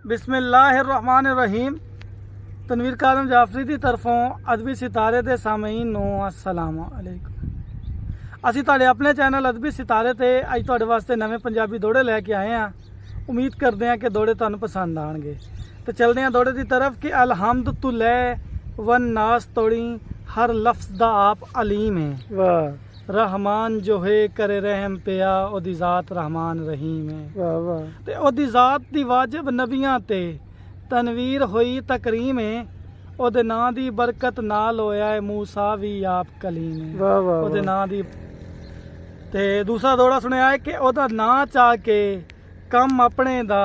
बिस्मिल्लाहिर्रहमानिर्रहीम। तनवीर कादम जाफरी की तरफों अदबी सितारे के सामीन नू अस्सलाम अलैकुम। असी तुहाडे अपने चैनल अदबी सितारे ते अज तुहाडे वास्ते नवे पंजाबी दोड़े लैके आए हैं। उम्मीद करते हैं कि दोड़े तुहानू पसंद आएंगे। तो चलते हैं दोड़े की तरफ कि अलहमद तू लै वन नास तोड़ी हर लफ्ज़ दा आप अलीम है। वाह रहमान जो है करे रहम पिया ओदी ज़ात रहमान रहीम है। वाह वाह ते ओदी ज़ात दी वाजिब नबियां ते तनवीर होई तकरीम है। ओदे नां दी बरकत नाल होया है मूसा भी आप कलीम है। वाह वाह ओदे नां दी ते दूसरा दौड़ा सुनिया है कि ओदा नां चाह के कम अपने दा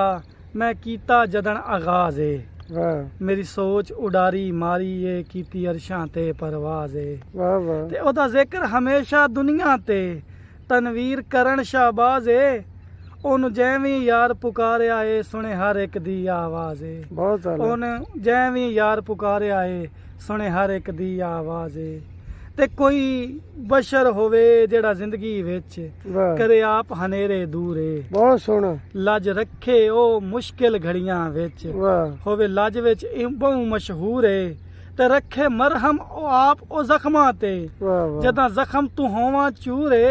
मैं कीता जदन आगाज है। वाह मेरी सोच उडारी मारी है कीती अरशां ते परवाज है। वाह वाह ते ओदा जिक्र हमेशा दुनिया ते तनवीर करण शाहबाज है। ओनू जैवीं यार पुकारिया है सुने हर एक दी आवाज है। बहुत आला ओन जैवीं यार पुकारिया है सुने हर एक दी आवाज है। ते कोई बशर होवे जेड़ा जिंदगी विच वाह करे आप हनेरे दूरे बहुत सोहना लज रखे ओ मुश्किल घड़ियां विच वाह होवे लज विच बहु मशहूर है। ते रखे मरहम ओ आप ओ जख्मां ते वाह वाह जदा जख्म तू होवा चूरे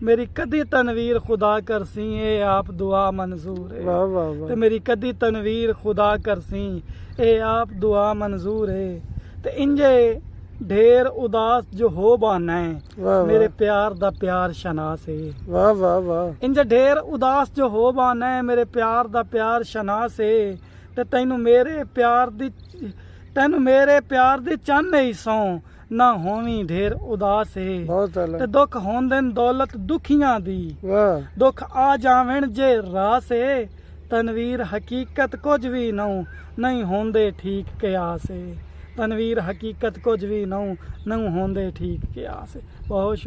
मेरी कदी तनवीर खुदा कर सी ए आप दुआ मंजूर है। वाह वाह ते वाह मेरी कदी तनवीर खुदा कर सी ए आप दुआ मंजूर है। ते इंजे ढेर उदास जो हो बाना है वाह मेरे प्यार दा प्यार शनास है। वाह वाह वाह इंज ढेर उदास जो हो बाना है मेरे प्यार दा प्यार शनास है। ते तैनू मेरे प्यार दी चन्न ही सौ ना होवी ढेर उदास है। बहुत आला ते दुख होंदन दौलत दुखियां दी वाह दुख आ जावन जे रास है। तनवीर हकीकत कुछ भी नहीं होंदे ठीक कयास है। तनवीर हकीकत कुछ भी नहीं होंदे ठीक कयास है। बहुत शुक्रिया।